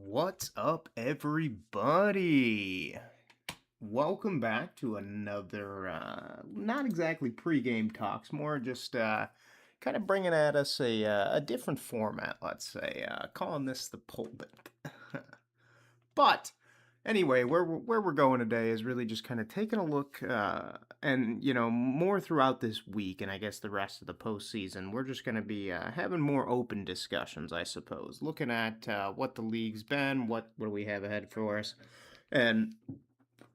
What's up, everybody? Welcome back to another, not exactly pregame talks, more just kind of bringing at us a different format, let's say, calling this the pulpit. But anyway, where we're going today is really just kind of taking a look, and more throughout this week, and I guess the rest of the postseason, we're just going to be having more open discussions, I suppose, looking at what the league's been, what do we have ahead for us, and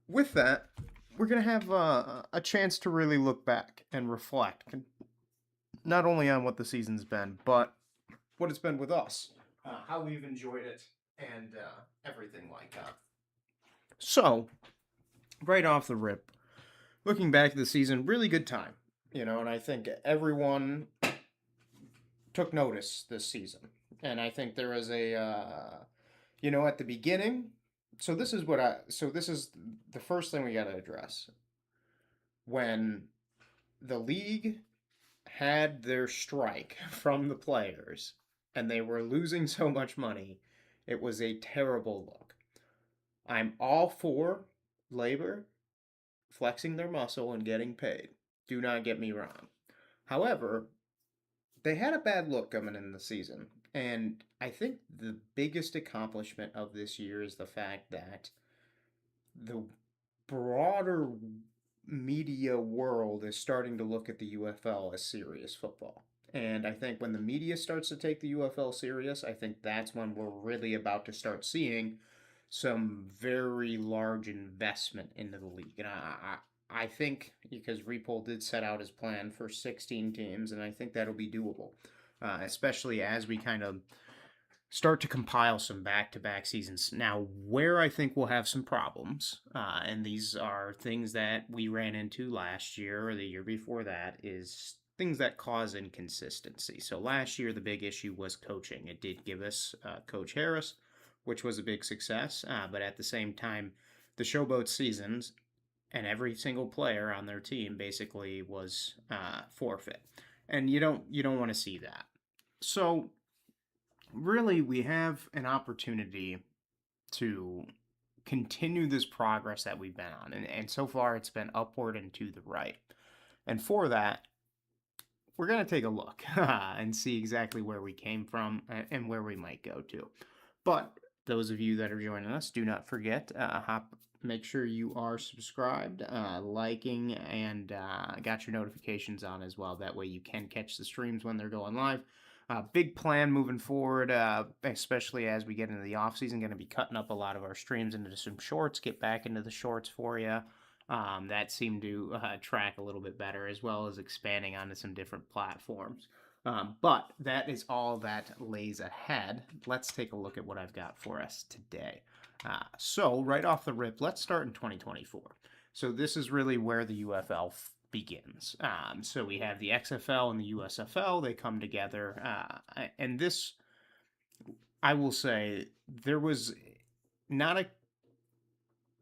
with that, we're going to have a chance to really look back and reflect, not only on what the season's been, but what it's been with us, how we've enjoyed it, and everything like that. So, right off the rip, looking back at the season, really good time, and I think everyone took notice this season. And I think there was at the beginning, this is the first thing we got to address. When the league had their strike from the players and they were losing so much money, it was a terrible look. I'm all for labor flexing their muscle and getting paid. Do not get me wrong. However, they had a bad look coming in the season. And I think the biggest accomplishment of this year is the fact that the broader media world is starting to look at the UFL as serious football. And I think when the media starts to take the UFL serious, I think that's when we're really about to start seeing some very large investment into the league. And I think because Repol did set out his plan for 16 teams, and I think that'll be doable, especially as we kind of start to compile some back-to-back seasons. Now, where I think we'll have some problems, and these are things that we ran into last year or the year before that, is things that cause inconsistency. So last year, the big issue was coaching. It did give us Coach Harris, which was a big success, but at the same time, the Showboat seasons and every single player on their team basically was forfeit, and you don't want to see that. So really, we have an opportunity to continue this progress that we've been on. And so far, it's been upward and to the right. And for that, we're going to take a look and see exactly where we came from and where we might go to. But those of you that are joining us, do not forget, make sure you are subscribed, liking, and got your notifications on as well. That way you can catch the streams when they're going live. Big plan moving forward, especially as we get into the off season. Going to be cutting up a lot of our streams into some shorts. Get back into the shorts for you. That seemed to track a little bit better, as well as expanding onto some different platforms. But that is all that lays ahead. Let's take a look at what I've got for us today. So right off the rip, let's start in 2024. So this is really where the UFL begins. So we have the XFL and the USFL. They come together. And this, I will say, there was not a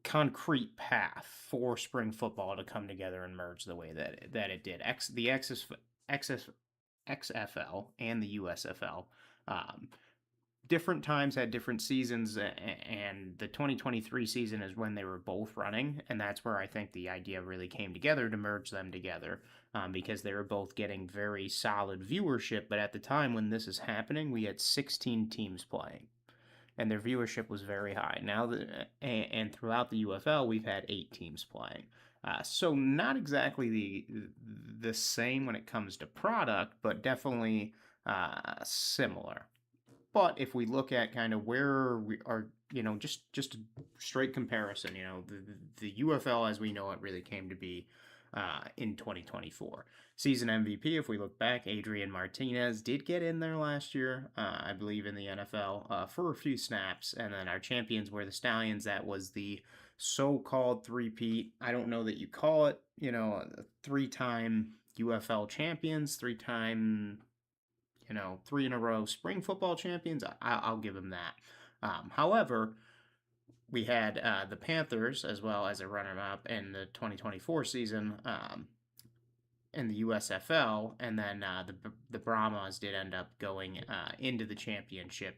concrete path for spring football to come together and merge the way that it did. XFL and the USFL. Different times had different seasons, and the 2023 season is when they were both running, and that's where I think the idea really came together to merge them together, because they were both getting very solid viewership. But at the time when this is happening, we had 16 teams playing, and their viewership was very high. Now, and throughout the UFL, we've had 8 teams playing. So not exactly the same when it comes to product, but definitely similar. But if we look at kind of where we are, just a straight comparison, the UFL as we know it really came to be in 2024. Season MVP, if we look back, Adrian Martinez did get in there last year, I believe, in the NFL for a few snaps. And then our champions were the Stallions. That was the so-called three-peat. I don't know that you call it, 3-time UFL champions, 3-time 3 in a row spring football champions. I'll give them that. However, we had the Panthers as well as a runner-up in the 2024 season. in the USFL, and then the Brahmas did end up going into the championship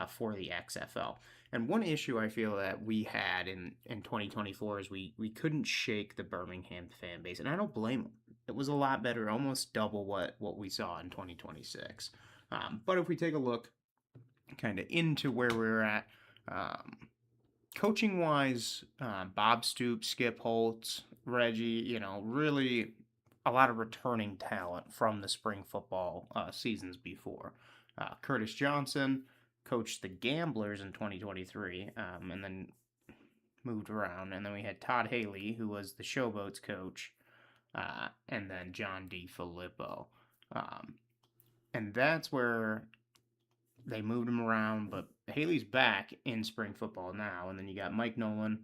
for the XFL. And one issue I feel that we had in 2024 is we couldn't shake the Birmingham fan base, and I don't blame them. It was a lot better, almost double what we saw in 2026. But if we take a look kind of into where we're at, um, coaching wise, Bob Stoops, Skip Holtz, Reggie, really a lot of returning talent from the spring football seasons before. Curtis Johnson coached the Gamblers in 2023, and then moved around. And then we had Todd Haley, who was the Showboats coach, and then John D. Filippo. Um, and that's where they moved him around, but Haley's back in spring football now. And then you got Mike Nolan,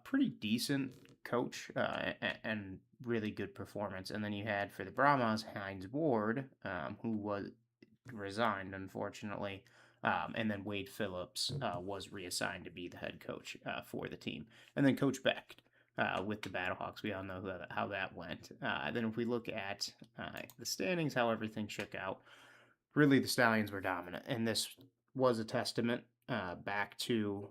pretty decent coach and really good performance. And then you had for the Brahmas Hines Ward, who was resigned unfortunately. And then Wade Phillips was reassigned to be the head coach for the team. And then Coach Beck with the Battlehawks. We all know how that went. Then if we look at the standings, how everything shook out, really the Stallions were dominant. And this was a testament back to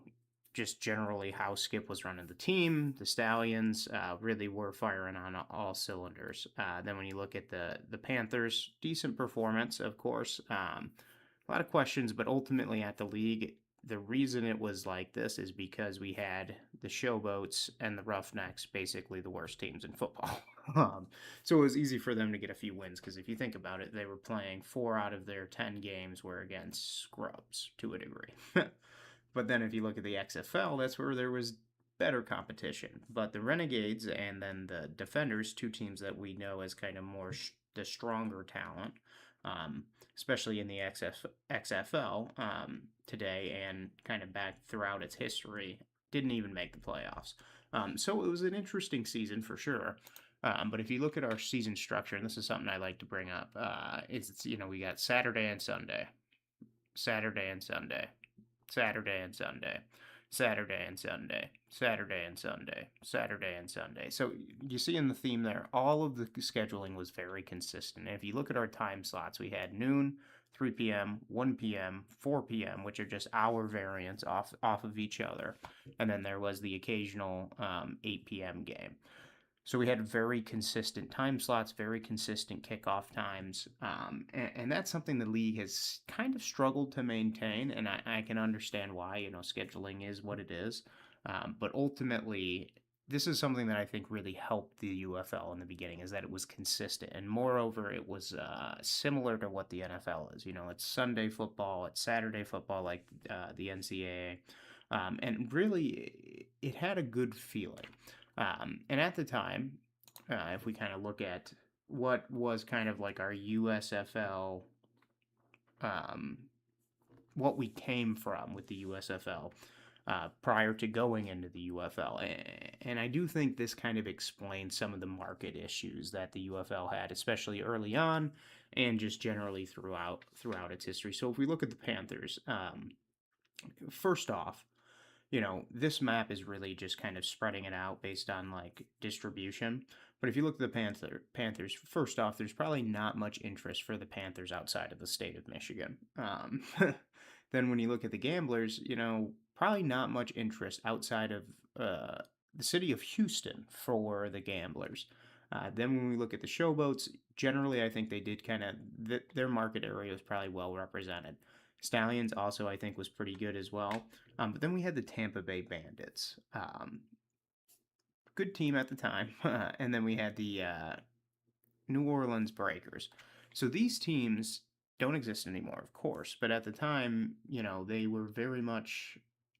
just generally how Skip was running the team. The Stallions really were firing on all cylinders. Then when you look at the Panthers, decent performance, of course. A lot of questions, but ultimately at the league, the reason it was like this is because we had the Showboats and the Roughnecks, basically the worst teams in football. So it was easy for them to get a few wins because if you think about it, they were playing 4 out of their 10 games were against scrubs to a degree. But then if you look at the XFL, that's where there was better competition. But the Renegades and then the Defenders, two teams that we know as kind of more the stronger talent, especially in the XFL today and kind of back throughout its history, didn't even make the playoffs. So it was an interesting season for sure. But if you look at our season structure, and this is something I like to bring up, it's we got Saturday and Sunday, Saturday and Sunday, Saturday and Sunday, Saturday and Sunday, Saturday and Sunday, Saturday and Sunday. So you see in the theme there, all of the scheduling was very consistent. And if you look at our time slots, we had noon, 3 p.m., 1 p.m., 4 p.m., which are just hour variants off of each other. And then there was the occasional 8 p.m. game. So we had very consistent time slots, very consistent kickoff times, and that's something the league has kind of struggled to maintain, and I can understand why. Scheduling is what it is, but ultimately, this is something that I think really helped the UFL in the beginning, is that it was consistent, and moreover, it was similar to what the NFL is. It's Sunday football, it's Saturday football, like the NCAA, and really, it had a good feeling. And at the time, if we kind of look at what was kind of like our USFL, what we came from with the USFL prior to going into the UFL. And I do think this kind of explains some of the market issues that the UFL had, especially early on and just generally throughout its history. So if we look at the Panthers, first off, this map is really just kind of spreading it out based on like distribution. But if you look at the Panthers, first off, there's probably not much interest for the Panthers outside of the state of Michigan. Then when you look at the Gamblers, probably not much interest outside of the city of Houston for the Gamblers. Then when we look at the Showboats, generally I think they did kind of, their market area was probably well represented. Stallions also, I think, was pretty good as well. But then we had the Tampa Bay Bandits. Good team at the time. And then we had the New Orleans Breakers. So these teams don't exist anymore, of course. But at the time, they were very much,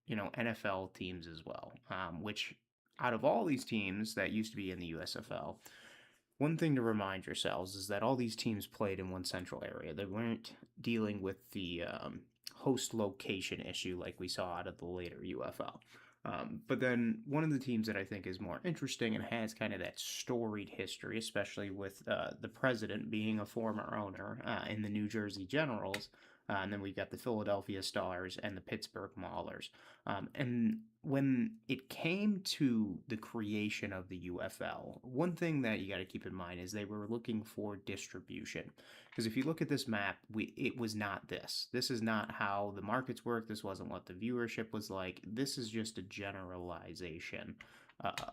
NFL teams as well. Which, out of all these teams that used to be in the USFL, one thing to remind yourselves is that all these teams played in one central area. They weren't dealing with the host location issue like we saw out of the later UFL. But then one of the teams that I think is more interesting and has kind of that storied history, especially with the president being a former owner in the New Jersey Generals, And then we've got the Philadelphia Stars and the Pittsburgh Maulers. And when it came to the creation of the UFL, one thing that you got to keep in mind is they were looking for distribution. Because if you look at this map, it was not this. This is not how the markets work. This wasn't what the viewership was like. This is just a generalization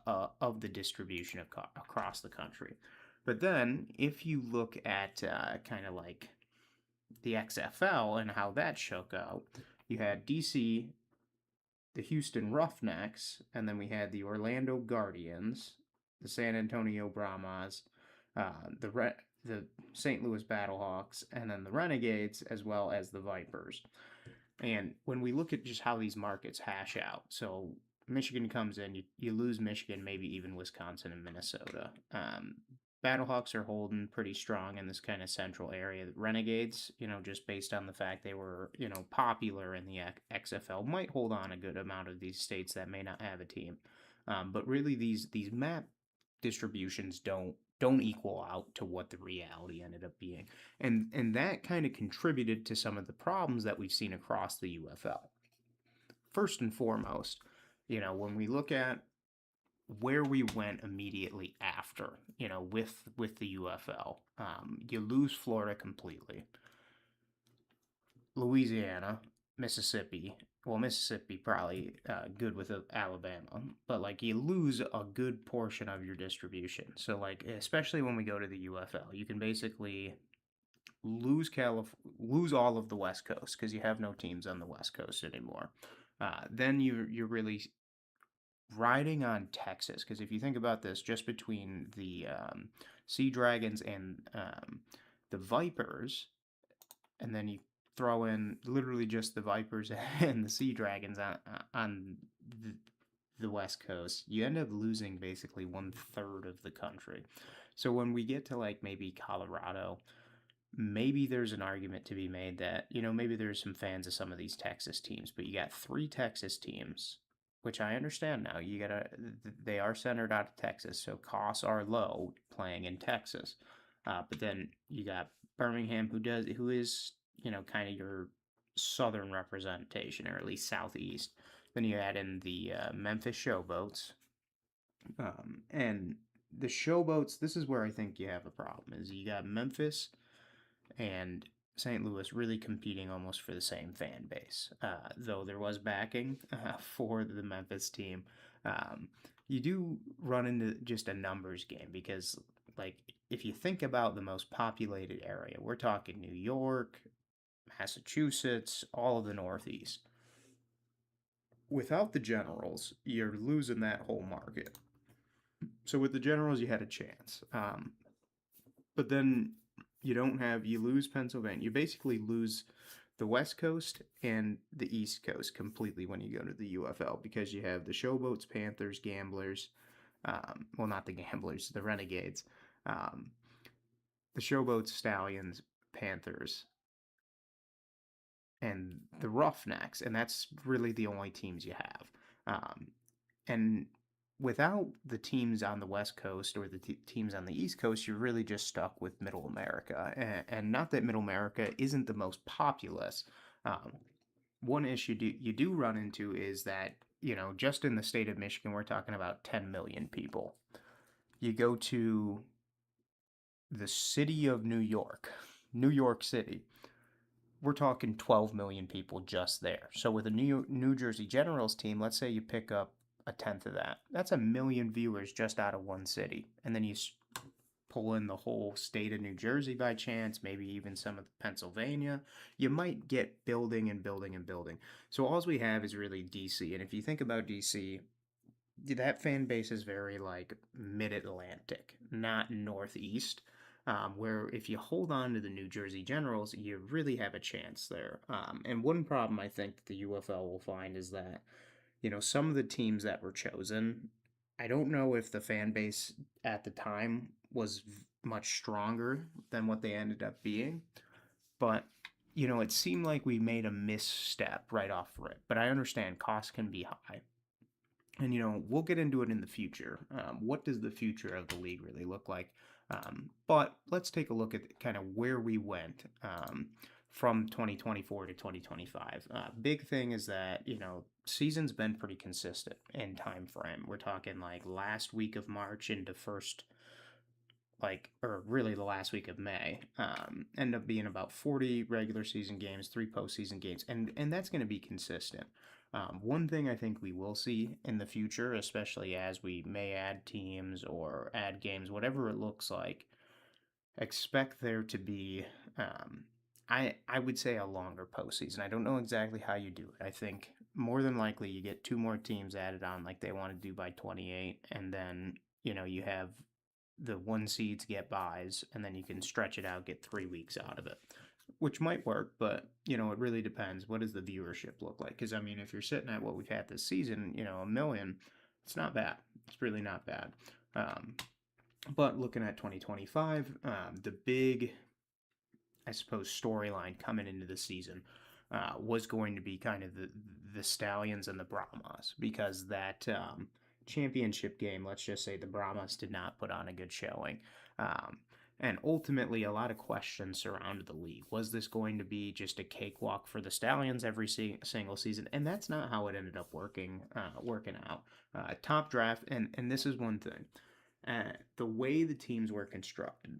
of the distribution across the country. But then, if you look at kind of like the XFL and how that shook out, you had DC, the Houston Roughnecks, and then we had the Orlando Guardians, the San Antonio Brahmas, the St. Louis Battlehawks, and then the Renegades, as well as the Vipers. And when we look at just how these markets hash out, so Michigan comes in, you lose Michigan, maybe even Wisconsin and Minnesota. Battlehawks are holding pretty strong in this kind of central area. The Renegades, just based on the fact they were, popular in the XFL, might hold on a good amount of these states that may not have a team. But really, these map distributions don't equal out to what the reality ended up being, and that kind of contributed to some of the problems that we've seen across the UFL. First and foremost, when we look at where we went immediately after, with the UFL, you lose Florida completely. Louisiana, Mississippi. Well, Mississippi probably good with Alabama, but like you lose a good portion of your distribution. So like especially when we go to the UFL, you can basically lose all of the West Coast because you have no teams on the West Coast anymore. Then you're really riding on Texas, because if you think about this, just between the Sea Dragons and the Vipers, and then you throw in literally just the Vipers and the Sea Dragons on the West Coast, you end up losing basically 1/3 of the country. So when we get to like maybe Colorado, maybe there's an argument to be made that, maybe there's some fans of some of these Texas teams, but you got 3 Texas teams, which I understand now. They are centered out of Texas, so costs are low playing in Texas. But then you got Birmingham, who is, kind of your southern representation, or at least southeast. Then you add in the Memphis Showboats, and the Showboats. This is where I think you have a problem. Is you got Memphis and St. Louis really competing almost for the same fan base. Though there was backing for the Memphis team, you do run into just a numbers game, because, like, if you think about the most populated area, we're talking New York, Massachusetts, all of the Northeast. Without the Generals, you're losing that whole market. So with the Generals, you had a chance. But then you lose Pennsylvania. You basically lose the West Coast and the East Coast completely when you go to the UFL, because you have the Showboats, Panthers, Gamblers, well, not the Gamblers, the Renegades, the Showboats, Stallions, Panthers, and the Roughnecks, and that's really the only teams you have. And without the teams on the West Coast or the teams on the East Coast, you're really just stuck with Middle America. And not that Middle America isn't the most populous. One issue you do run into is that, just in the state of Michigan, we're talking about 10 million people. You go to the city of New York City, we're talking 12 million people just there. So with a New Jersey Generals team, let's say you pick up a tenth of that. That's 1 million viewers just out of one city. And then you pull in the whole state of New Jersey by chance, maybe even some of Pennsylvania. You might get building and building and building. So all we have is really DC. And if you think about DC, that fan base is very like mid-Atlantic, not Northeast. Where if you hold on to the New Jersey Generals, you really have a chance there. And one problem I think the UFL will find is that, some of the teams that were chosen, I don't know if the fan base at the time was much stronger than what they ended up being, but, it seemed like we made a misstep right off rip. But I understand costs can be high. And, we'll get into it in the future. What does the future of the league really look like? But let's take a look at kind of where we went. from 2024 to 2025. Big thing is that, season's been pretty consistent in time frame. We're talking like last week of March into first, like, or really the last week of May. End up being about 40 regular season games, 3 postseason games, and that's going to be consistent. One thing I think we will see in the future, especially as we may add teams or add games, whatever it looks like, expect there to be, I would say, a longer postseason. I don't know exactly how you do it. I think more than likely you get 2 more teams added on, like they want to do by 28, and then you have the one seeds get buys, and then you can stretch it out, get 3 weeks out of it, which might work, but it really depends. What does the viewership look like? Because I mean, if you're sitting at what we've had this season, a million, it's not bad. It's really not bad. Um, but looking at 2025, the big, I suppose, storyline coming into the season was going to be kind of the Stallions and the Brahmas, because that championship game, let's just say the Brahmas did not put on a good showing. Um, and ultimately, a lot of questions surrounded the league. Was this going to be just a cakewalk for the Stallions every single season? And that's not how it ended up working out. Top draft, and this is one thing. The way the teams were constructed,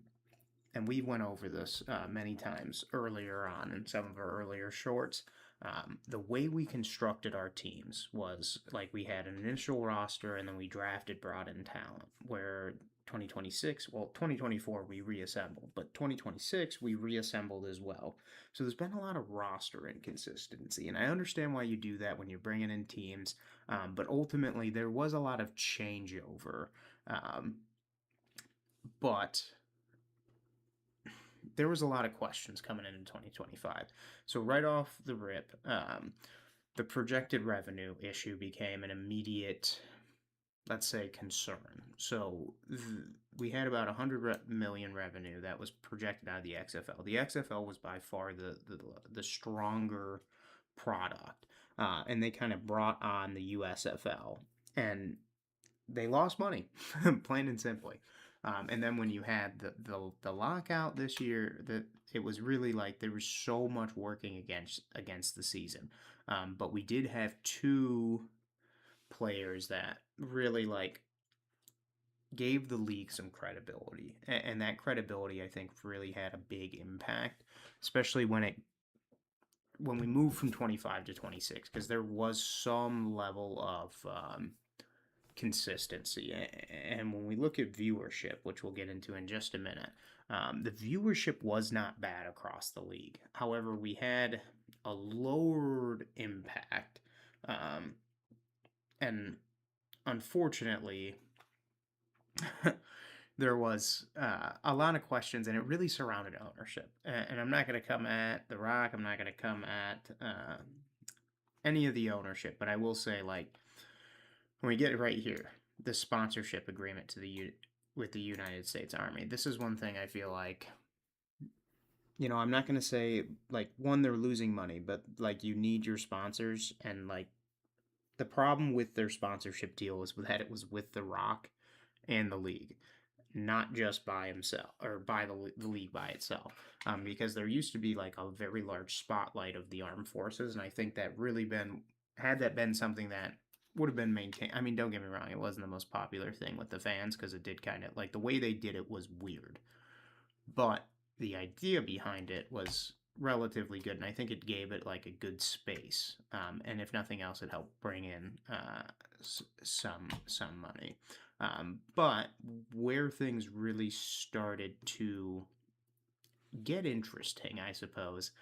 and we went over this many times earlier on in some of our earlier shorts. The way we constructed our teams was like we had an initial roster and then we drafted, brought in talent. Where 2026, well, 2024 we reassembled, but 2026 we reassembled as well. So there's been a lot of roster inconsistency, and I understand why you do that when you're bringing in teams, but ultimately there was a lot of changeover. Um, but there was a lot of questions coming into 2025. So right off the rip, the projected revenue issue became an immediate, let's say, concern. So we had about 100 million revenue that was projected out of the XFL. The XFL was by far the stronger product, and they kind of brought on the USFL, and they lost money, plain and simply. And then when you had the lockout this year, that it was really like there was so much working against the season. But we did have 2 players that really like gave the league some credibility, and that credibility I think really had a big impact, especially when we moved from 25 to 26, because there was some level of consistency. And when we look at viewership, which we'll get into in just a minute, the viewership was not bad across the league. However, we had a lowered impact, and unfortunately, there was a lot of questions, and it really surrounded ownership. And I'm not going to come at The Rock. I'm not going to come at any of the ownership, but I will say, like, when we get it right here, the sponsorship agreement with the United States Army. This is one thing I feel like, I'm not going to say, like, one, they're losing money, but, like, you need your sponsors, and, like, the problem with their sponsorship deal was that it was with The Rock and the league, not just by himself or by the league by itself. Because there used to be, like, a very large spotlight of the armed forces, and I think that really had that been something that would have been maintained. I mean, don't get me wrong, it wasn't the most popular thing with the fans, because it did kind of, like, the way they did it was weird. But the idea behind it was relatively good, and I think it gave it, like, a good space. And if nothing else, it helped bring in some money. But where things really started to get interesting, I suppose,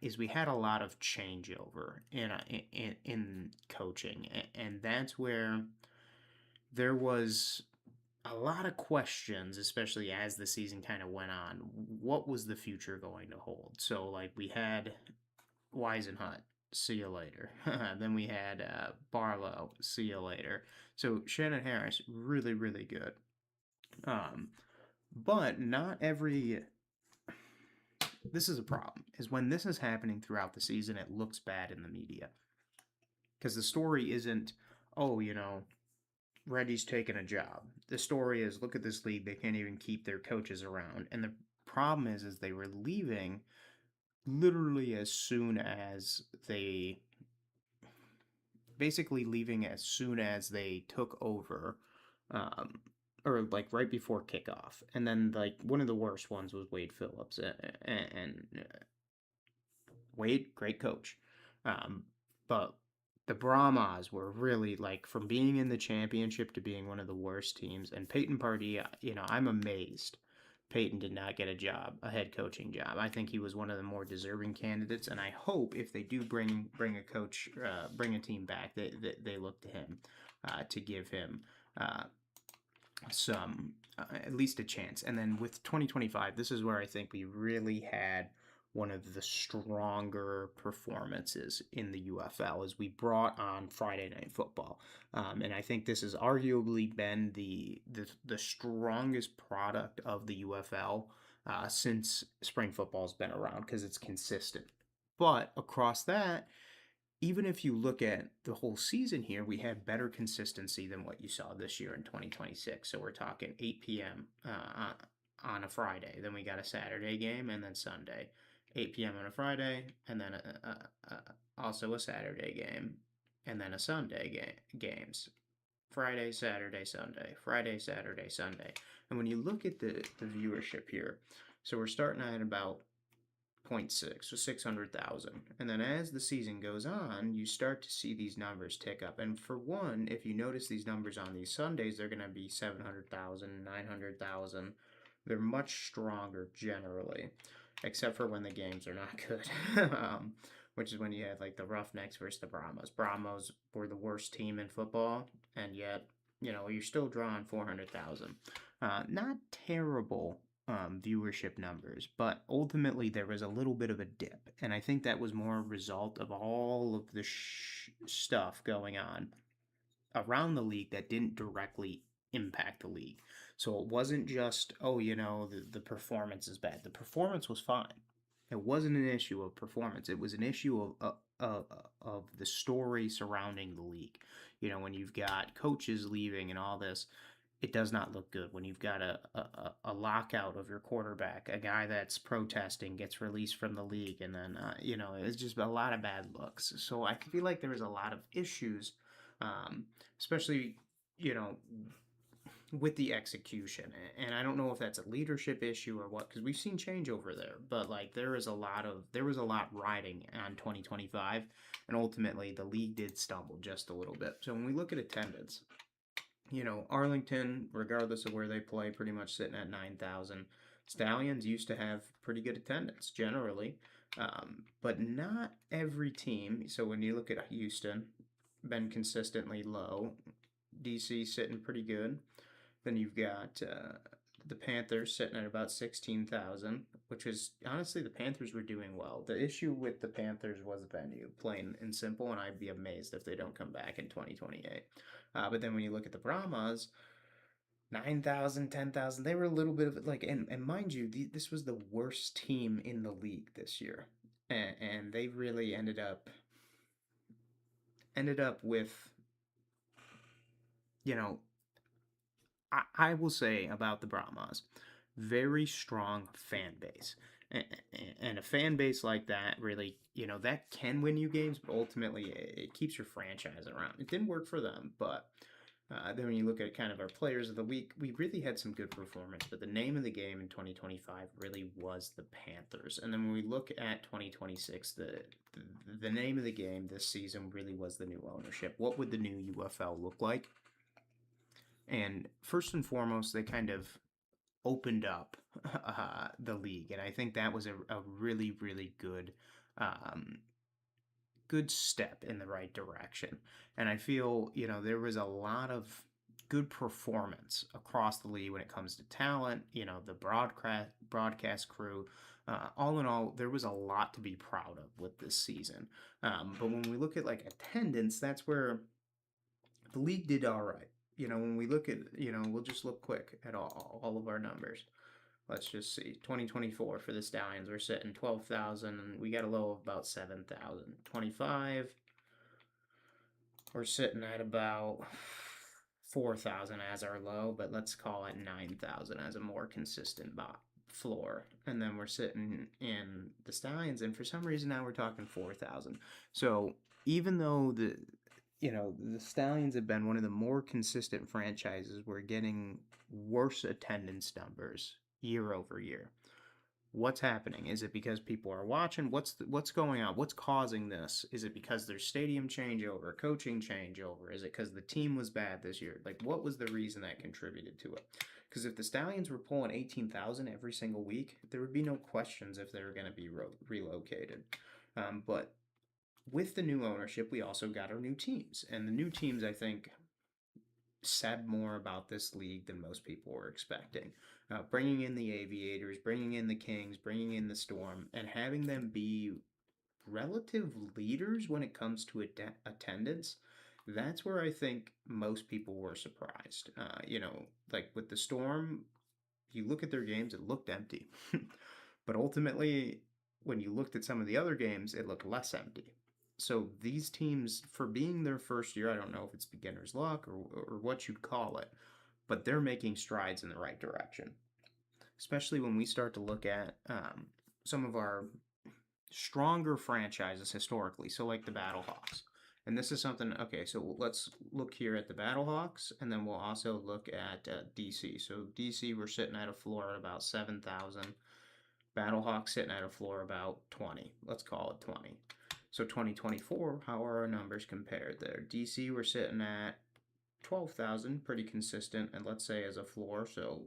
is we had a lot of changeover in coaching, and that's where there was a lot of questions, especially as the season kind of went on. What was the future going to hold? So, like, we had Weisenhut, see you later. Then we had Barlow, see you later. So Shannon Harris, really, really good. But not every. This is a problem. Is when this is happening throughout the season, it looks bad in the media, because the story isn't, oh, Reddy's taking a job. The story is, look at this league, they can't even keep their coaches around. And the problem is they were leaving literally as soon as they basically leaving as soon as they took over, um, or like right before kickoff. And then like one of the worst ones was Wade Phillips, and Wade, great coach, um, but the Brahmas were really like from being in the championship to being one of the worst teams. And Peyton Pardee, I'm amazed. Peyton did not get a head coaching job. I think he was one of the more deserving candidates, and I hope if they do bring a coach, bring a team back, they look to him to give him uh, some at least a chance. And then with 2025, this is where I think we really had one of the stronger performances in the UFL as we brought on Friday Night Football, and I think this has arguably been the strongest product of the UFL since spring football's been around because it's consistent. But across that, even if you look at the whole season here, we had better consistency than what you saw this year in 2026. So we're talking 8 p.m. On a Friday. Then we got a Saturday game and then Sunday. 8 p.m. on a Friday and then also a Saturday game and then a Sunday games. Friday, Saturday, Sunday. Friday, Saturday, Sunday. And when you look at the viewership here, so we're starting at about 0.6, so 600,000. And then as the season goes on, you start to see these numbers tick up. And for one, if you notice these numbers on these Sundays, they're going to be 700,000, 900,000. They're much stronger generally, except for when the games are not good, which is when you had like the Roughnecks versus the Brahmas. Brahmas were the worst team in football, and yet, you're still drawing 400,000. Not terrible viewership numbers, but ultimately there was a little bit of a dip, and I think that was more a result of all of the stuff going on around the league that didn't directly impact the league. So it wasn't just, oh, the performance is bad. The performance was fine. It wasn't an issue of performance. It was an issue of the story surrounding the league. When you've got coaches leaving and all this, it does not look good. When you've got a lockout of your quarterback, a guy that's protesting gets released from the league, and then, it's just a lot of bad looks. So I feel like there was a lot of issues, um, especially, you know, with the execution. And I don't know if that's a leadership issue or what, because we've seen change over there. But like there was a lot riding on 2025, and ultimately the league did stumble just a little bit. So when we look at attendance, Arlington, regardless of where they play, pretty much sitting at 9,000. Stallions used to have pretty good attendance generally, but not every team. So when you look at Houston, been consistently low. DC sitting pretty good. Then you've got the Panthers sitting at about 16,000, which is honestly the Panthers were doing well. The issue with the Panthers was venue, plain and simple, and I'd be amazed if they don't come back in 2028. But then when you look at the Brahmas, 9,000, 10,000, they were a little bit of like, and mind you, this was the worst team in the league this year. And they really ended up with, you know, I will say about the Brahmas, very strong fan base. And a fan base like that really, that can win you games, but ultimately it keeps your franchise around. It didn't work for them, but then when you look at kind of our players of the week, we really had some good performance, but the name of the game in 2025 really was the Panthers. And then when we look at 2026, the name of the game this season really was the new ownership. What would the new UFL look like? And first and foremost, they kind of opened up the league, and I think that was a really, really um, good step in the right direction. And I feel, there was a lot of good performance across the league when it comes to talent, the broadcast crew. All in all, there was a lot to be proud of with this season. But when we look at like attendance, that's where the league did all right. When we look at, we'll just look quick at all of our numbers. Let's just see. 2024 for the Stallions, we're sitting 12,000, and we got a low of about 7,000. 25, we're sitting at about 4,000 as our low, but let's call it 9,000 as a more consistent floor, and then we're sitting in the Stallions, and for some reason now we're talking 4,000. So even though the Stallions have been one of the more consistent franchises, we're getting worse attendance numbers year over year. What's happening? Is it because people are watching? What's going on? What's causing this? Is it because there's stadium changeover, coaching changeover? Is it because the team was bad this year? Like, what was the reason that contributed to it? Because if the Stallions were pulling 18,000 every single week, there would be no questions if they were going to be relocated. But with the new ownership, we also got our new teams, and the new teams, I think, said more about this league than most people were expecting. Bringing in the Aviators, bringing in the Kings, bringing in the Storm, and having them be relative leaders when it comes to attendance, that's where I think most people were surprised. Like with the Storm, you look at their games, it looked empty. But ultimately, when you looked at some of the other games, it looked less empty. So these teams, for being their first year, I don't know if it's beginner's luck or what you'd call it, but they're making strides in the right direction. Especially when we start to look at some of our stronger franchises historically, so like the Battlehawks. And this is something, okay, so let's look here at the Battlehawks, and then we'll also look at DC. So DC, we're sitting at a floor at about 7,000. Battlehawks sitting at a floor about 20. Let's call it 20. So 2024, how are our numbers compared there? DC, we're sitting at 12,000, pretty consistent, and let's say as a floor, so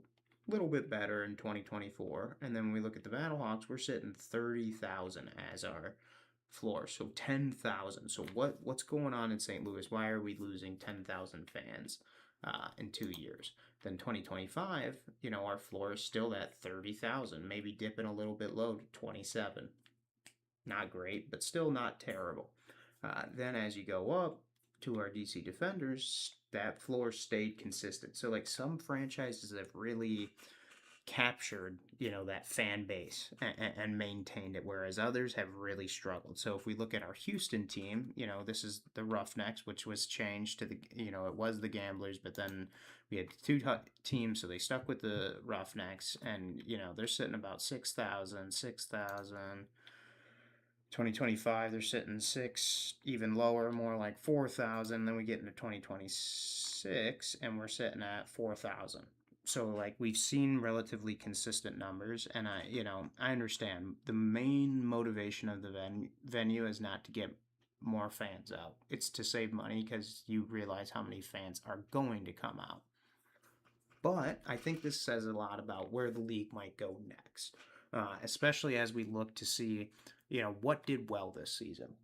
a little bit better in 2024. And then when we look at the Battlehawks, we're sitting 30,000 as our floor, so 10,000. So what's going on in St. Louis? Why are we losing 10,000 fans in 2 years? Then 2025, our floor is still at 30,000, maybe dipping a little bit low to 27. Not great, but still not terrible. Then as you go up to our DC Defenders, that floor stayed consistent. So like some franchises have really captured, that fan base and maintained it, whereas others have really struggled. So if we look at our Houston team, this is the Roughnecks, which was changed to it was the Gamblers, but then we had two teams, so they stuck with the Roughnecks, and they're sitting about 6,000. 2025, they're sitting six, even lower, more like 4,000. Then we get into 2026, and we're sitting at 4,000. So like we've seen relatively consistent numbers, and I understand the main motivation of the venue is not to get more fans out. It's to save money because you realize how many fans are going to come out. But I think this says a lot about where the league might go next, especially as we look to see, what did well this season.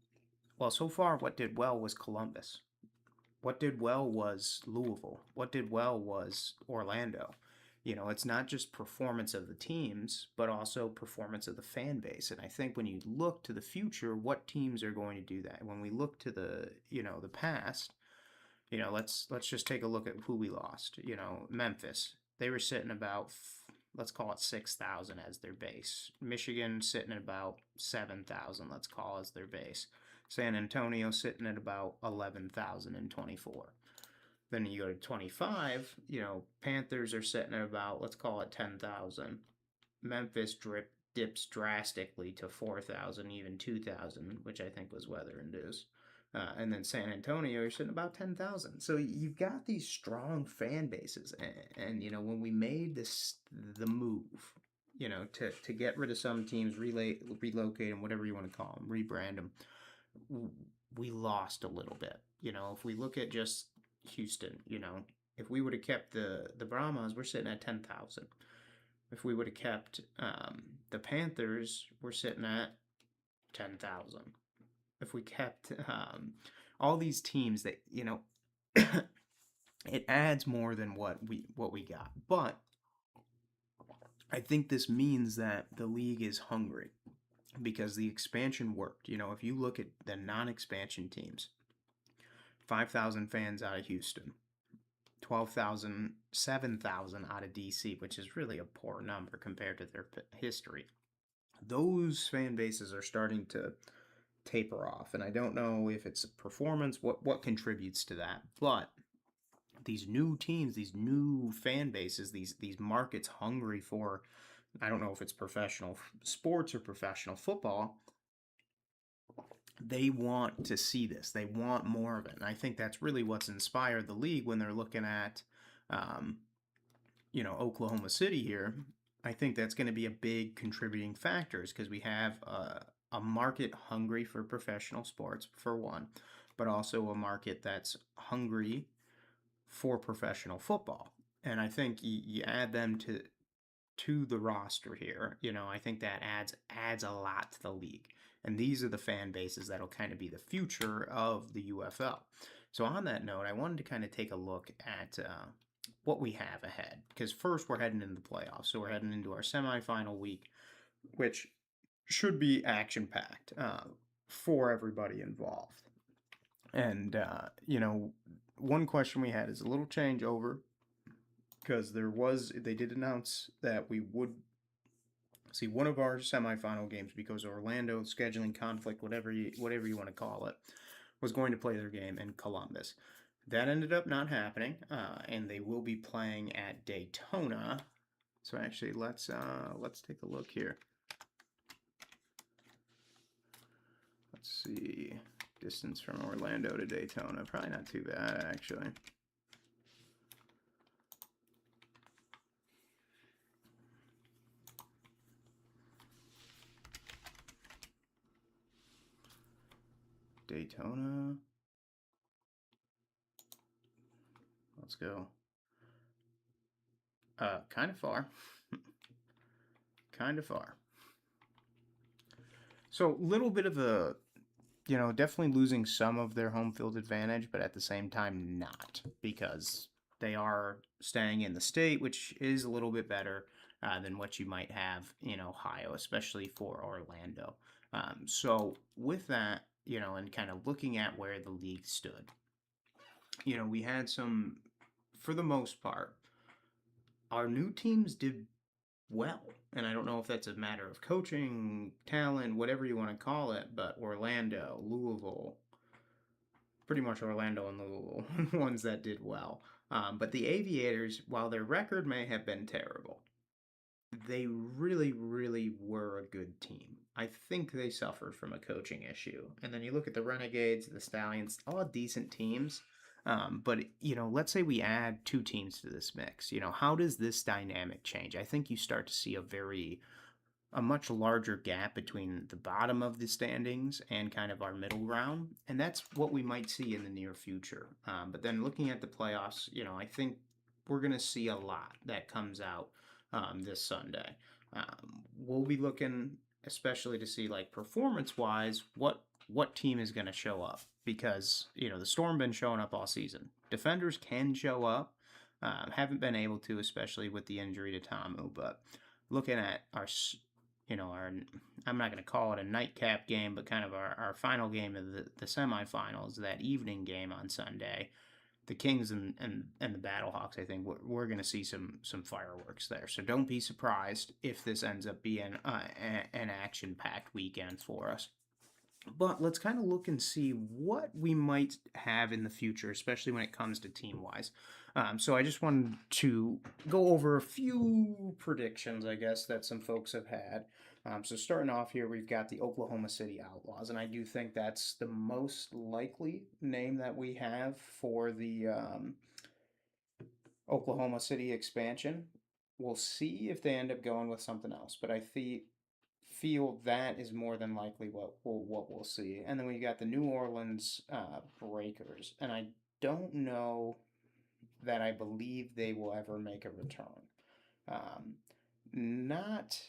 Well, so far, what did well was Columbus. What did well was Louisville. What did well was Orlando. It's not just performance of the teams, but also performance of the fan base. And I think when you look to the future, what teams are going to do that? When we look to the past, let's just take a look at who we lost. Memphis. They were sitting about, let's call it 6,000 as their base. Michigan sitting at about 7,000, let's call as their base. San Antonio sitting at about 11,000 in 24. Then you go to 25, Panthers are sitting at about, let's call it 10,000. Memphis dips drastically to 4,000, even 2,000, which I think was weather induced. And then San Antonio, you're sitting about 10,000. So you've got these strong fan bases. And when we made the move, to get rid of some teams, relocate them, whatever you want to call them, rebrand them, we lost a little bit. If we look at just Houston, if we would have kept the Brahmas, we're sitting at 10,000. If we would have kept the Panthers, we're sitting at 10,000. If we kept all these teams that it adds more than what we got. But I think this means that the league is hungry because the expansion worked. If you look at the non-expansion teams, 5,000 fans out of Houston, 12,000, 7,000 out of DC, which is really a poor number compared to their history. Those fan bases are starting to taper off, and I don't know if it's performance, what contributes to that, but these new teams, these new fan bases, these markets hungry for I don't know if it's professional sports or professional football, they want to see this. They want more of it. And I think that's really what's inspired the league when they're looking at, um, Oklahoma City here. I think that's going to be a big contributing factor is because we have a market hungry for professional sports, for one, but also a market that's hungry for professional football. And I think you add them to the roster here, I think that adds a lot to the league. And these are the fan bases that'll kind of be the future of the UFL. So on that note, I wanted to kind of take a look at what we have ahead. Because first we're heading into the playoffs. So we're heading into our semifinal week, which should be action packed for everybody involved. And, one question we had is a little changeover because they did announce that we would see one of our semifinal games because Orlando scheduling conflict, whatever you want to call it, was going to play their game in Columbus. That ended up not happening, and they will be playing at Daytona. So actually, let's take a look here. Let's see, distance from Orlando to Daytona, probably not too bad actually. Daytona. Let's go. Kind of far. Kind of far. So, little bit of a, definitely losing some of their home field advantage, but at the same time, not because they are staying in the state, which is a little bit better than what you might have in Ohio, especially for Orlando. So, with that, and kind of looking at where the league stood, we had some, for the most part, our new teams did well. And I don't know if that's a matter of coaching, talent, whatever you want to call it, but Orlando, Louisville, pretty much Orlando and Louisville, ones that did well. But the Aviators, while their record may have been terrible, they really, really were a good team. I think they suffered from a coaching issue. And then you look at the Renegades, the Stallions, all decent teams. But, let's say we add two teams to this mix. How does this dynamic change? I think you start to see a much larger gap between the bottom of the standings and kind of our middle ground. And that's what we might see in the near future. But then looking at the playoffs, I think we're going to see a lot that comes out this Sunday. We'll be looking, especially to see like performance wise, what team is going to show up because the Storm been showing up all season. Defenders can show up, haven't been able to, especially with the injury to Tamu. But looking at our I'm not going to call it a nightcap game, but kind of our final game of the semifinals, that evening game on Sunday, the Kings and the Battlehawks. I think we're going to see some fireworks there. So don't be surprised if this ends up being an action-packed weekend for us. But let's kind of look and see what we might have in the future, especially when it comes to team wise. So I just wanted to go over a few predictions, I guess, that some folks have had. So starting off here, we've got the Oklahoma City Outlaws, and I do think that's the most likely name that we have for the Oklahoma City expansion. We'll see if they end up going with something else, but I feel that is more than likely what we'll see. And then we got the New Orleans Breakers, and I don't know that I believe they will ever make a return. Not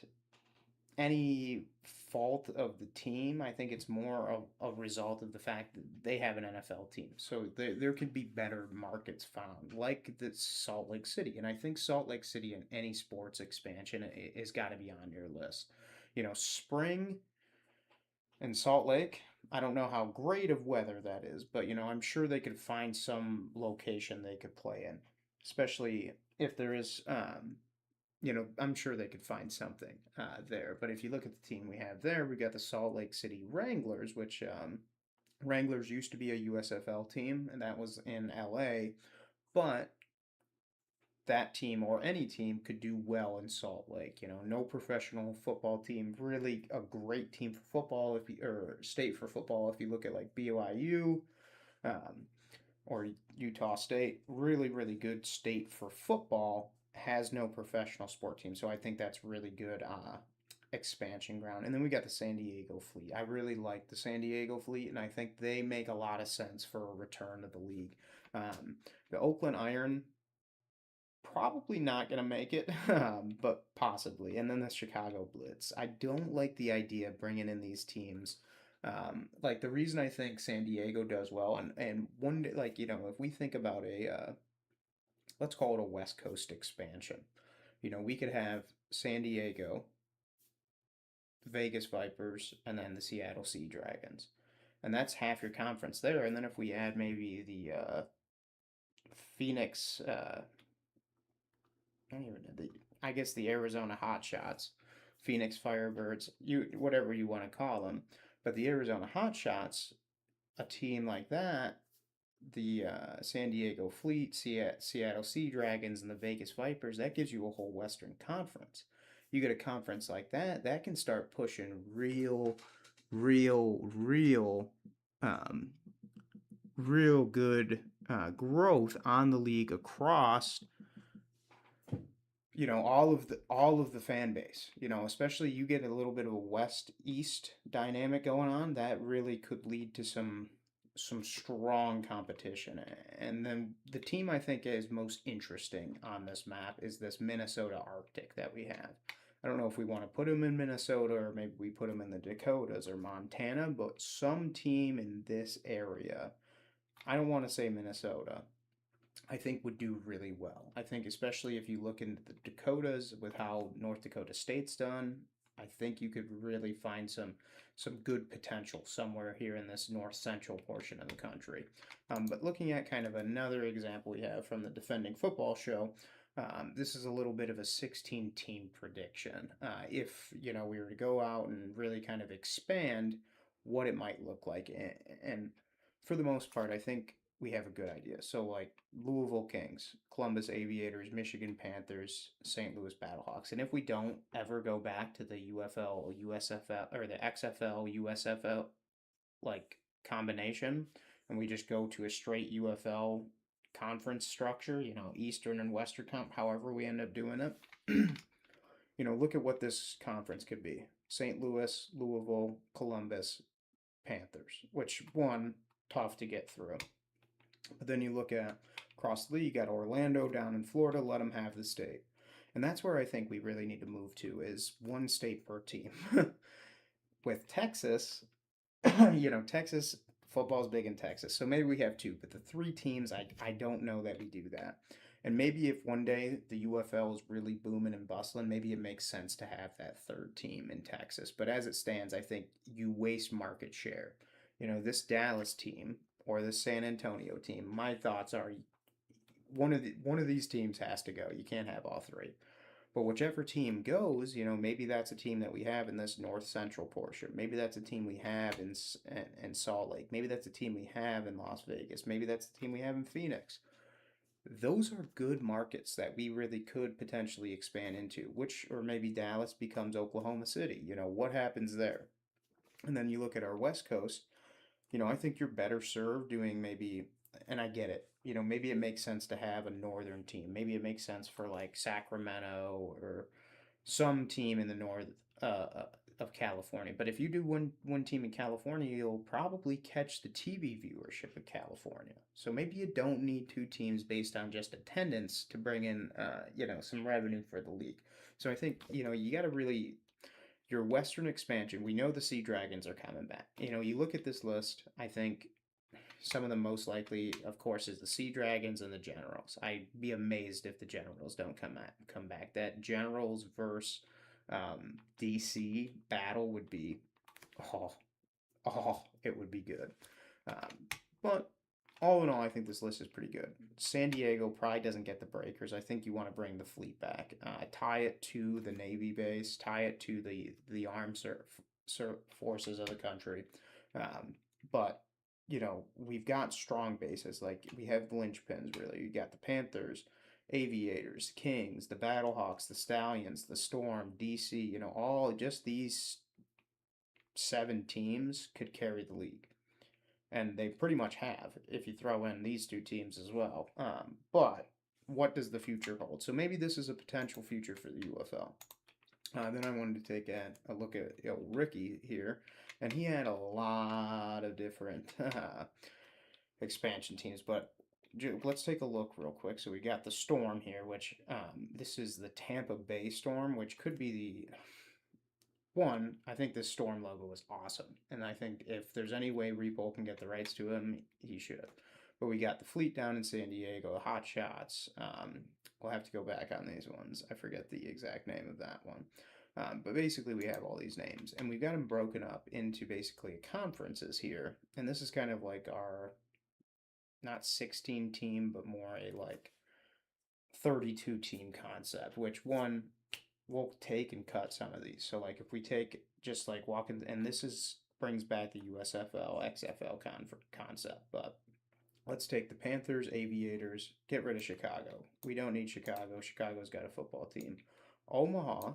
any fault of the team. I think it's more of a result of the fact that they have an NFL team. So there could be better markets found, like the Salt Lake City. And I think Salt Lake City in any sports expansion is got to be on your list. Spring in Salt Lake, I don't know how great of weather that is, but I'm sure they could find some location they could play in, especially if there is I'm sure they could find something there. But if you look at the team we have there, we got the Salt Lake City Wranglers, which Wranglers used to be a USFL team, and that was in LA. But that team or any team could do well in Salt Lake. You know, no professional football team, really a great team for football if you, or state for football if you look at like BYU, um, or Utah State, really, really good state for football, has no professional sport team. So I think that's really good expansion ground. And then we got the San Diego Fleet. I really like the San Diego Fleet, and I think they make a lot of sense for a return to the league. The Oakland Iron, probably not going to make it, but possibly. And then the Chicago Blitz. I don't like the idea of bringing in these teams. Like the reason I think San Diego does well, and one day, like if we think about let's call it a West Coast expansion. We could have San Diego, Vegas Vipers, and then the Seattle Sea Dragons, and that's half your conference there. And then if we add maybe the Phoenix, I don't even know I guess the Arizona Hotshots, Phoenix Firebirds, whatever you want to call them, but the Arizona Hotshots, a team like that, the San Diego Fleet, Seattle Sea Dragons, and the Vegas Vipers, that gives you a whole Western Conference. You get a conference like that, that can start pushing real, um, real good growth on the league across all of the fan base. Especially you get a little bit of a west east dynamic going on that really could lead to some strong competition. And then the team I think is most interesting on this map is this Minnesota Arctic that we have. I don't know if we want to put them in Minnesota or maybe we put them in the Dakotas or Montana, but some team in this area. I don't want to say Minnesota, I think would do really well. I think especially if you look into the Dakotas with how North Dakota State's done, I think you could really find some good potential somewhere here in this north central portion of the country. But looking at kind of another example we have from the Defending Football Show, this is a little bit of a 16 team prediction. If we were to go out and really kind of expand what it might look like, and for the most part, I think we have a good idea. So like Louisville Kings, Columbus Aviators, Michigan Panthers, St. Louis Battlehawks. And if we don't ever go back to the UFL, USFL, or the XFL, USFL like combination, and we just go to a straight UFL conference structure, Eastern and Western comp, however we end up doing it. Look at what this conference could be. St. Louis, Louisville, Columbus, Panthers, which one tough to get through. But then you look at across the league, you got Orlando down in Florida, let them have the state. And that's where I think we really need to move to is one state per team. With Texas, Texas football's big in Texas. So maybe we have two, but the three teams, I don't know that we do that. And maybe if one day the UFL is really booming and bustling, maybe it makes sense to have that third team in Texas. But as it stands, I think you waste market share. This Dallas team or the San Antonio team, my thoughts are one of these teams has to go. You can't have all three. But whichever team goes, maybe that's a team that we have in this north central portion. Maybe that's a team we have in Salt Lake. Maybe that's a team we have in Las Vegas. Maybe that's a team we have in Phoenix. Those are good markets that we really could potentially expand into, or maybe Dallas becomes Oklahoma City. What happens there? And then you look at our West Coast, I think you're better served doing maybe, and I get it, maybe it makes sense to have a northern team. Maybe it makes sense for like Sacramento or some team in the north of California. But if you do one team in California, you'll probably catch the TV viewership of California. So maybe you don't need two teams based on just attendance to bring in, some revenue for the league. So I think, you got to really your Western expansion, we know the Sea Dragons are coming back. You look at this list, I think some of the most likely, of course, is the Sea Dragons and the Generals. I'd be amazed if the Generals don't come back. That Generals versus DC battle would be, oh, it would be good. But all in all, I think this list is pretty good. San Diego probably doesn't get the breakers. I think you want to bring the fleet back, tie it to the Navy base, tie it to the armed forces of the country. But we've got strong bases. Like we have the linchpins. Really, you got the Panthers, Aviators, Kings, the Battlehawks, the Stallions, the Storm, DC, all just these 7 teams could carry the league. And they pretty much have, if you throw in these 2 teams as well. But what does the future hold? So maybe this is a potential future for the UFL. Then I wanted to take a look at Ricky here, and he had a lot of different expansion teams, but let's take a look real quick. So we got the Storm here, which this is the Tampa Bay Storm, which could be the one. I think this Storm logo is awesome, and I think if there's any way Repo can get the rights to him, he should. But we got the Fleet down in San Diego, the Hot Shots. We'll have to go back on these ones. I forget the exact name of that one. But basically, we have all these names, and we've got them broken up into basically conferences here. And this is kind of like our not 16 team, but more a like 32 team concept, which one we'll take and cut some of these. So like if we take just like walking, and this is brings back the USFL XFL concept, but let's take the Panthers, Aviators, get rid of Chicago. We don't need Chicago. Chicago's got a football team. Omaha,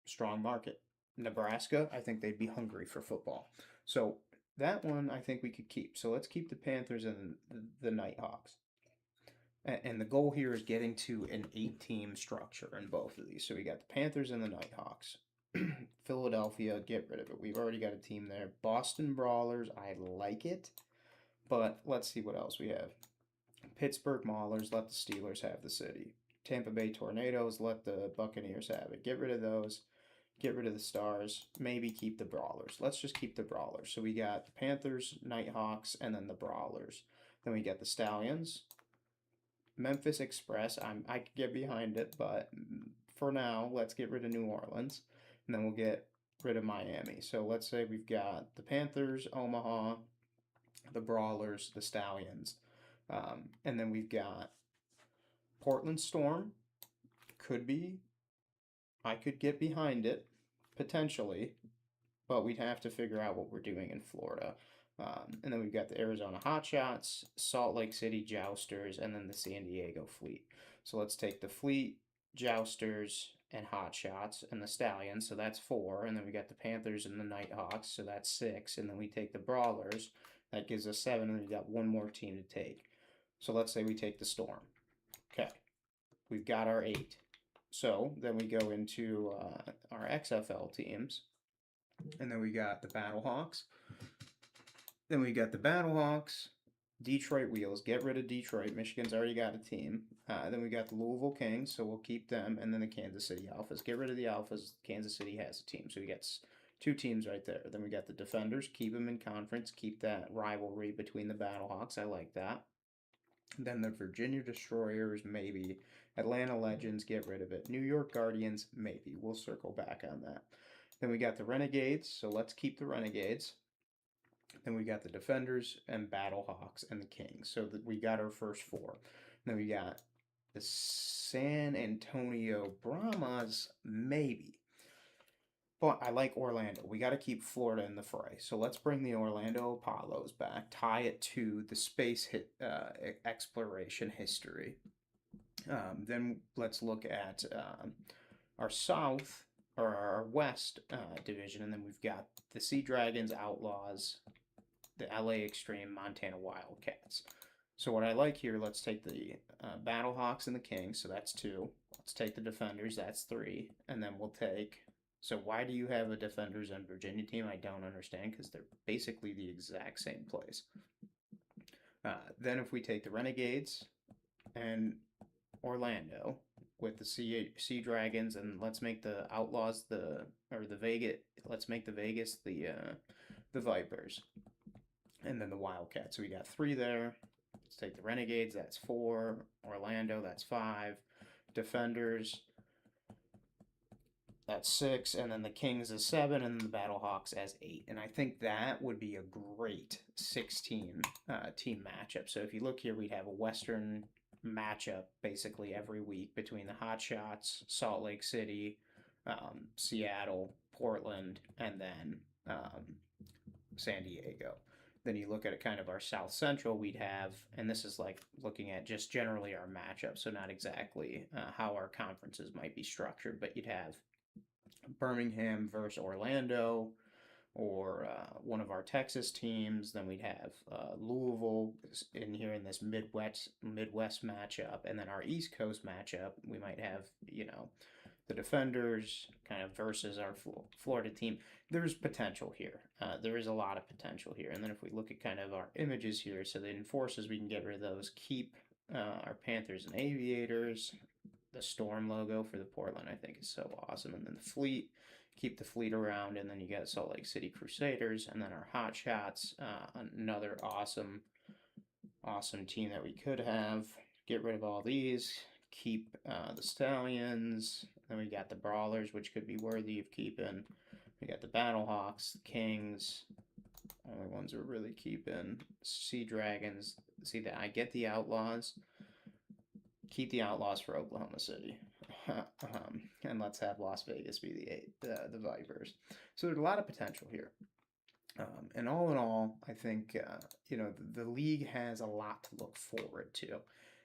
strong market. Nebraska, I think they'd be hungry for football. So that one I think we could keep. So let's keep the Panthers and the Nighthawks. And the goal here is getting to an 8-team structure in both of these. So we got the Panthers and the Nighthawks. Philadelphia, get rid of it. We've already got a team there. Boston Brawlers, I like it. But let's see what else we have. Pittsburgh Maulers, let the Steelers have the city. Tampa Bay Tornadoes, let the Buccaneers have it. Get rid of those. Get rid of the Stars. Maybe keep the Brawlers. Let's just keep the Brawlers. So we got the Panthers, Nighthawks, and then the Brawlers. Then we got the Stallions. Memphis Express, I could get behind it, but for now, let's get rid of New Orleans, and then we'll get rid of Miami. So let's say we've got the Panthers, Omaha, the Brawlers, the Stallions, and then we've got Portland Storm. I could get behind it, potentially, but we'd have to figure out what we're doing in Florida. And then we've got the Arizona Hotshots, Salt Lake City Jousters, and then the San Diego Fleet. So let's take the Fleet, Jousters, and Hotshots, and the Stallions, so that's 4. And then we got the Panthers and the Nighthawks, so that's 6. And then we take the Brawlers, that gives us 7, and we got one more team to take. So let's say we take the Storm. Okay, we've got our 8. So then we go into our XFL teams, and then we got the Battlehawks. Then we got the Battlehawks, Detroit Wheels. Get rid of Detroit. Michigan's already got a team. Then we got the Louisville Kings, so we'll keep them. And then the Kansas City Alphas. Get rid of the Alphas. Kansas City has a team. So we got 2 teams right there. Then we got the Defenders. Keep them in conference. Keep that rivalry between the Battlehawks. I like that. Then the Virginia Destroyers, maybe. Atlanta Legends, get rid of it. New York Guardians, maybe. We'll circle back on that. Then we got the Renegades, so let's keep the Renegades. Then we got the Defenders and Battlehawks and the Kings. So we got our first 4. Then we got the San Antonio Brahmas, maybe. But I like Orlando. We got to keep Florida in the fray. So let's bring the Orlando Apollos back, tie it to the space exploration history. Then let's look at our South or our West division, and then we've got the Sea Dragons, Outlaws, the LA Extreme, Montana Wildcats. So what I like here, let's take the Battlehawks and the Kings, so that's 2. Let's take the Defenders, that's 3. And then we'll take, so why do you have a Defenders and Virginia team? I don't understand, because they're basically the exact same place. Then if we take the Renegades and Orlando with the Sea Dragons, and let's make the Outlaws let's make the Vegas the Vipers. And then the Wildcats. So we got 3 there. Let's take the Renegades, that's 4. Orlando, that's 5. Defenders, that's 6. And then the Kings is 7. And then the Battlehawks as 8. And I think that would be a great 16 team matchup. So if you look here, we'd have a Western matchup basically every week between the Hotshots, Salt Lake City, Seattle, Portland, and then San Diego. Then you look at it kind of our South Central, we'd have, and this is like looking at just generally our matchup, so not exactly how our conferences might be structured, but you'd have Birmingham versus Orlando, or one of our Texas teams. Then we'd have Louisville in here in this Midwest matchup, and then our East Coast matchup. We might have the Defenders kind of versus our Florida team. There's potential here. There is a lot of potential here. And then if we look at kind of our images here, so the enforcers, we can get rid of those. Keep our Panthers and Aviators. The Storm logo for the Portland, I think, is so awesome. And then the Fleet, keep the Fleet around. And then you got Salt Lake City Crusaders. And then our Hot Shots, another awesome team that we could have. Get rid of all these. Keep the Stallions. Then we got the Brawlers, which could be worthy of keeping. We got the Battlehawks, the Kings. Only ones we're really keeping. Sea Dragons. See that I get the Outlaws. Keep the Outlaws for Oklahoma City. And let's have Las Vegas be the Vipers. So there's a lot of potential here. And all in all, I think the league has a lot to look forward to.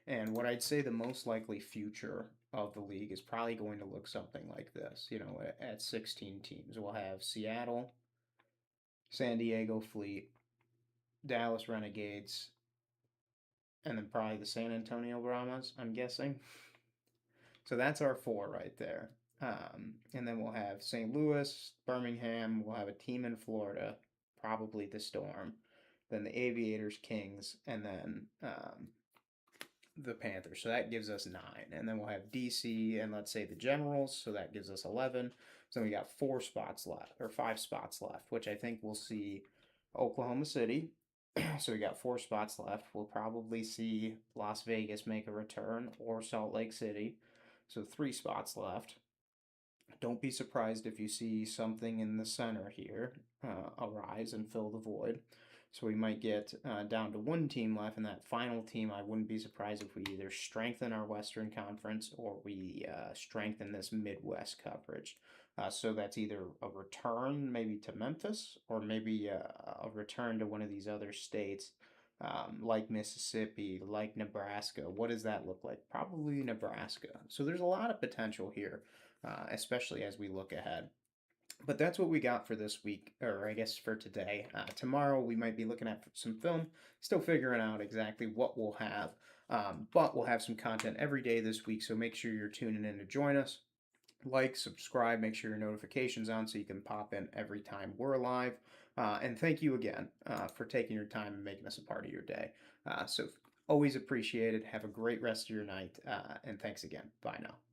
And what I'd say the most likely future of the league is probably going to look something like this. At 16 teams, we'll have Seattle, San Diego Fleet, Dallas Renegades, and then probably the San Antonio Brahmas, I'm guessing. So that's our 4 right there. And then we'll have St. Louis, Birmingham, we'll have a team in Florida, probably the Storm, then the Aviators, Kings, and then the Panthers. So that gives us 9. And then we'll have DC and let's say the Generals, so that gives us 11. So we got 4 spots left, or 5 spots left, which I think we'll see Oklahoma City. So we got 4 spots left. We'll probably see Las Vegas make a return or Salt Lake City. So 3 spots left. Don't be surprised if you see something in the center here arise and fill the void. So we might get down to 1 team left, and that final team, I wouldn't be surprised if we either strengthen our Western Conference or we strengthen this Midwest coverage. So that's either a return maybe to Memphis or maybe a return to one of these other states like Mississippi, like Nebraska. What does that look like? Probably Nebraska. So there's a lot of potential here, especially as we look ahead. But that's what we got for this week, or I guess for today. Tomorrow we might be looking at some film, still figuring out exactly what we'll have. But we'll have some content every day this week, so make sure you're tuning in to join us. Like, subscribe, make sure your notifications on so you can pop in every time we're live. And thank you again for taking your time and making us a part of your day. So always appreciated. Have a great rest of your night, and thanks again. Bye now.